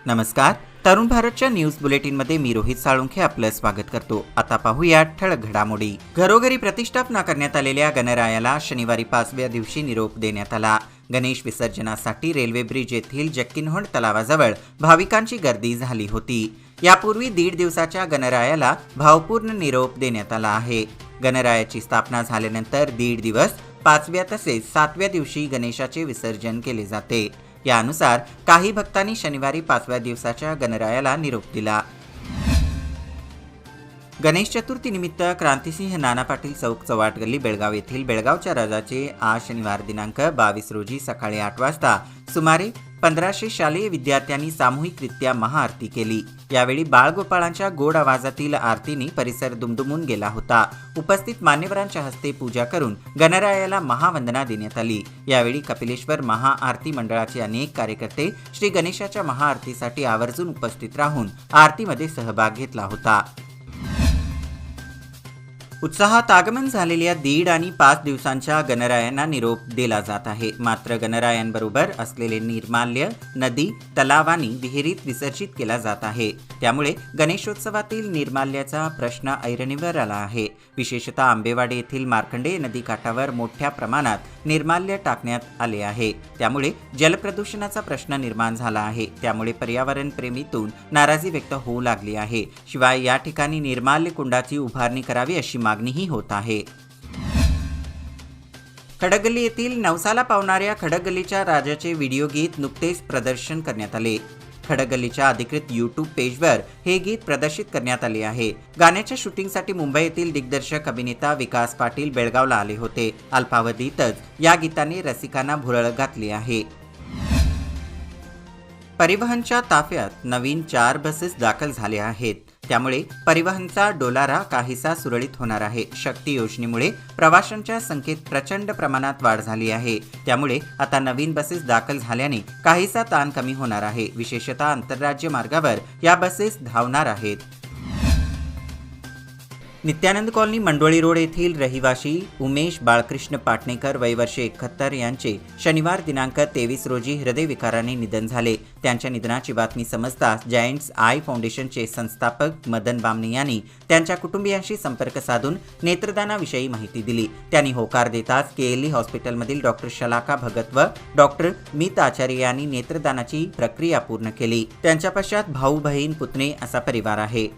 नमस्कार. तरुण भारतच्या न्यूज बुलेटिनमध्ये मी रोहित साळुंखे आपलं स्वागत करतो. आता पाहूया ठळक घडामोडी. घरोघरी प्रतिष्ठापना करण्यात आलेल्या गणरायाला शनिवारी 5व्या दिवशी निरोप देण्यात आला. गणेश विसर्जनासाठी रेल्वे ब्रिज येथील जक्किनहोंड तलावाजवळ भाविकांची गर्दी झाली होती. यापूर्वी 1.5 दिवसाच्या गणरायाला भावपूर्ण निरोप देण्यात आला आहे. गणरायाची स्थापना झाल्यानंतर 1.5 दिवस 5व्या तसेच 7व्या दिवशी गणेशाचे विसर्जन केले जाते. यानुसार काही भक्तांनी शनिवारी 5व्या दिवसाच्या गणरायाला निरोप दिला. गणेश चतुर्थीनिमित्त क्रांतिसिंह नाना पाटील चौक चव्हाट गल्ली बेळगाव येथील बेळगावच्या राजाचे आज शनिवार दिनांक 22 रोजी सकाळी 8 वाजता सुमारे 1500 शालेय विद्यार्थ्यांनी सामूहिकरित्या महाआरती केली. यावेळी बाळगोपाळांच्या गोड आवाजातील आरतीने परिसर दुमदुमून गेला होता. उपस्थित मान्यवरांच्या हस्ते पूजा करून गणरायाला महावंदना देण्यात आली. यावेळी कपिलेश्वर महाआरती मंडळाचे अनेक कार्यकर्ते श्री गणेशाच्या महाआरतीसाठी आवर्जून उपस्थित राहून आरतीमध्ये सहभाग घेतला होता. उत्साहात आगमन झालेल्या 1.5 आणि 5 दिवसांच्या गणरायांना निरोप दिला जात आहे. मात्र गणरायांबरोबर असलेले निर्माल्य नदी, तलाव आणि विहिरीत विसर्जित केला जात आहे. त्यामुळे गणेशोत्सवातील निर्माल्याचा प्रश्न ऐरणीवर आला आहे. विशेषतः आंबेवाडी येथील मार्कंडेय नदीकाठावर मोठ्या प्रमाणात निर्माल्य टाकण्यात आले आहे. त्यामुळे जलप्रदूषणाचा प्रश्न निर्माण झाला आहे. त्यामुळे पर्यावरण प्रेमीतून नाराजी व्यक्त होऊ लागली आहे. शिवाय या ठिकाणी निर्माल्य कुंडाची उभारणी करावी अशी मागणीही होत आहे. खडकगल्ली येथील नवसाला पावणाऱ्या खडकगल्लीच्या राजाचे व्हिडिओ गीत नुकतेच प्रदर्शन करण्यात आले. खडकगल्लीच्या अधिकृत यूट्यूब पेजवर हे गीत प्रदर्शित करण्यात आले आहे. गाण्याच्या शूटिंगसाठी मुंबई येथील दिग्दर्शक अभिनेता विकास पाटील बेळगावला आले होते. अल्पावधीतच या गीताने रसिकांना भुरळ घातली आहे. परिवहनच्या ताफ्यात नवीन 4 बसेस दाखल झाल्या आहेत. त्यामुळे परिवहनचा डोलारा काहीसा सुरळीत होणार आहे. शक्ती योजनेमुळे प्रवाशांच्या संख्येत प्रचंड प्रमाणात वाढ झाली आहे. त्यामुळे आता नवीन बसेस दाखल झाल्याने काहीसा ताण कमी होणार आहे. विशेषतः आंतरराज्य मार्गावर या बसेस धावणार आहेत. नित्यानंद कॉलनी मंडोळी रोड येथील रहिवाशी उमेश बाळकृष्ण पाटणेकर वय वर्ष 71 यांचे शनिवार दिनांक 23 रोजी हृदयविकाराने निधन झाले. त्यांच्या निधनाची बातमी समजताच जायंट्स आय फाउंडेशनचे संस्थापक मदन बामणे यांनी त्यांच्या कुटुंबियांशी संपर्क साधून नेत्रदानाविषयी माहिती दिली. त्यांनी होकार देताच केएलई हॉस्पिटलमधील डॉक्टर शलाका भगत व डॉक्टर मीत आचार्य यांनी नेत्रदानाची प्रक्रिया पूर्ण केली. त्यांच्या पश्चात भाऊ बहीण पुतणे असा परिवार आहे.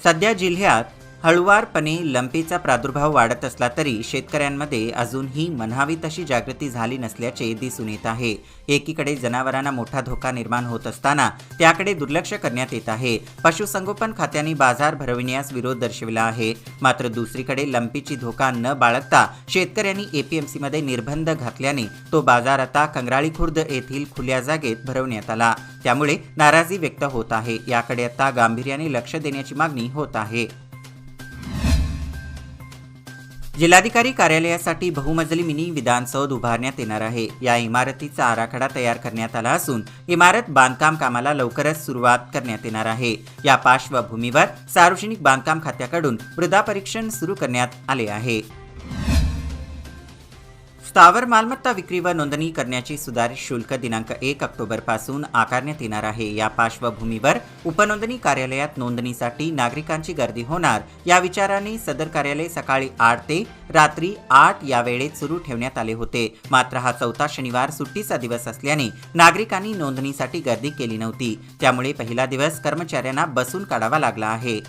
सध्या जिल्ह्यात हळूवारपणे लंपीचा प्रादुर्भाव वाढत असला तरी शेतकऱ्यांमध्ये अजूनही म्हणावी तशी जागृती झाली नसल्याचे दिसून येत आहे. एकीकडे जनावरांना मोठा धोका निर्माण होत असताना त्याकडे दुर्लक्ष करण्यात येत आहे. पशुसंगोपन खात्याने बाजार भरविण्यास विरोध दर्शविला आहे. मात्र दुसरीकडे लंपीची धोका न बाळगता शेतकऱ्यांनी एपीएमसीमध्ये निर्बंध घातल्याने तो बाजार आता कंगराळी खुर्द येथील खुल्या जागेत भरवण्यात आला. त्यामुळे नाराजी व्यक्त होत आहे. याकडे आता गांभीर्याने लक्ष देण्याची मागणी होत आहे. जिल्हाधिकारी कार्यालयासाठी बहुमजली मिनी विधानसौध उभारण्यात येणार आहे. या इमारतीचा आराखडा तयार करण्यात आला असून इमारत बांधकाम कामाला लवकरच सुरुवात करण्यात येणार आहे. या पार्श्वभूमीवर सार्वजनिक बांधकाम खात्याकडून मृदा परीक्षण सुरू करण्यात आले आहे. स्थावर मालमत्ता विक्री व नोंदणी करण्याची सुधारित शुल्क दिनांक 1 ऑक्टोबरपासून आकारण्यात येणार आहे. या पार्श्वभूमीवर उपनोंदणी कार्यालयात नोंदणीसाठी नागरिकांची गर्दी होणार या विचाराने सदर कार्यालय सकाळी 8 ते रात्री 8 या वेळेत सुरू ठेवण्यात आले होते. मात्र हा 4था शनिवार सुट्टीचा दिवस असल्याने नागरिकांनी नोंदणीसाठी गर्दी केली नव्हती. त्यामुळे पहिला दिवस कर्मचाऱ्यांना बसून काढावा लागला आहे.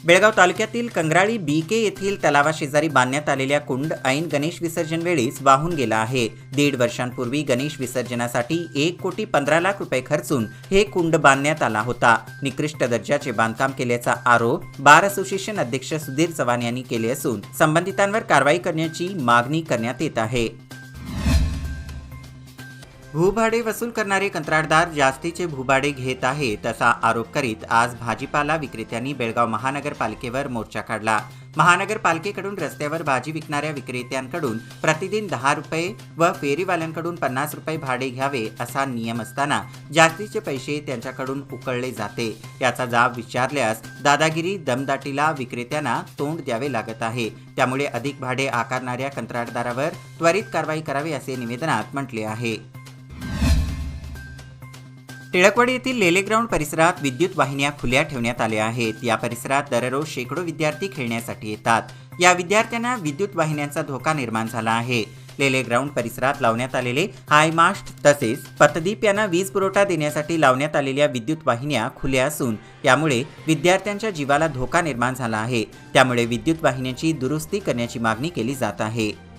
बेळगाव तालुक्यातील कंगराळी बीके येथील तलावाशेजारी बांधण्यात आलेल्या कुंड ऐन गणेश विसर्जन वेळीच वाहून गेला आहे. 1.5 वर्षांपूर्वी गणेश विसर्जनासाठी 1,15,00,000 रुपये खर्चून हे कुंड बांधण्यात आला होता. निकृष्ट दर्जाचे बांधकाम केल्याचा आरोप बार असोसिएशन अध्यक्ष सुधीर चव्हाण यांनी केले असून संबंधितांवर कारवाई करण्याची मागणी करण्यात येत आहे. भूभाडे वसूल करणारे कंत्राटदार जास्तीचे भूभाडे घेत आहेत असा आरोप करीत आज भाजीपाला विक्रेत्यांनी बेळगाव महानगरपालिकेवर मोर्चा काढला. महानगरपालिकेकडून रस्त्यावर भाजी विकणाऱ्या विक्रेत्यांकडून प्रतिदिन 10 रुपये व फेरीवाल्यांकडून 50 रुपये भाडे घ्यावे असा नियम असताना जास्तीचे पैसे त्यांच्याकडून उकळले जाते. याचा जाब विचारल्यास दादागिरी दमदाटीला विक्रेत्यांना तोंड द्यावे लागत आहे. त्यामुळे अधिक भाडे आकारणाऱ्या कंत्राटदारावर त्वरित कारवाई करावी असे निवेदनात म्हटले आहे. टिळकवाडी येथील लेले ग्राउंड परिसरात विद्युत वाहिन्या खुल्या ठेवण्यात आल्या आहेत. या परिसरात दररोज शेकडो विद्यार्थी खेळण्यासाठी येतात. या विद्यार्थ्यांना विद्युत वाहिन्यांचा धोका निर्माण झाला आहे. लेले ग्राउंड परिसरात लावण्यात आलेले हाय मास्ट तसेच पथदीप यांना वीज पुरवठा देण्यासाठी लावण्यात आलेल्या विद्युत वाहिन्या खुल्या असून यामुळे विद्यार्थ्यांच्या जीवाला धोका निर्माण झाला आहे. त्यामुळे विद्युत वाहिन्यांची दुरुस्ती करण्याची मागणी केली जात आहे.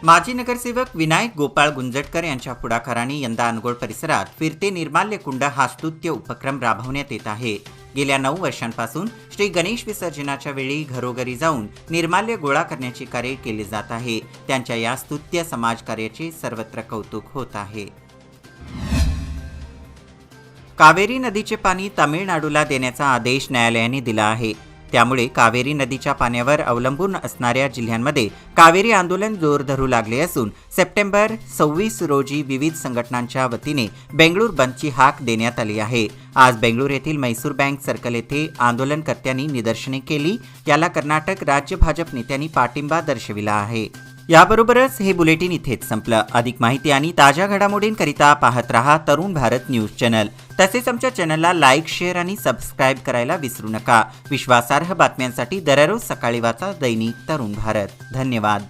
माजी नगरसेवक विनायक गोपाळ गुंजटकर यांच्या पुढाकाराने यंदा अनगोळ परिसरात फिरते निर्माल्य कुंड हा स्तुत्य उपक्रम राबवण्यात येत आहे. गेल्या 9 वर्षांपासून श्री गणेश विसर्जनाच्या वेळी घरोघरी जाऊन निर्माल्य गोळा करण्याचे कार्य केले जात आहे. त्यांच्या या स्तुत्य समाजकार्याचे सर्वत्र कौतुक होत आहे. कावेरी नदीचे पाणी तामिळनाडूला देण्याचा आदेश न्यायालयाने दिला आहे. त्यामुळे कावेरी नदीच्या पाण्यावर अवलंबून असणाऱ्या जिल्ह्यांमध्ये कावेरी आंदोलन जोर धरू लागले असून सप्टेंबर 26 रोजी विविध संघटनांच्या वतीने बेंगळूर बंदची हाक देण्यात आली आहे. आज बेंगळूर येथील मैसूर बँक सर्कल येथे आंदोलनकर्त्यांनी निदर्शने केली. याला कर्नाटक राज्य भाजप नेत्यांनी पाठिंबा दर्शविला आहे. याबरोबरच हे बुलेटिन इथेच संपलं. अधिक माहिती आणि ताज्या घडामोडींकरिता पाहत रहा तरुण भारत न्यूज चॅनल. तसेच आमच्या चॅनलला लाईक, शेअर आणि सबस्क्राईब करायला विसरू नका. विश्वासार्ह बातम्यांसाठी दररोज सकाळी वाचा दैनिक तरुण भारत. धन्यवाद.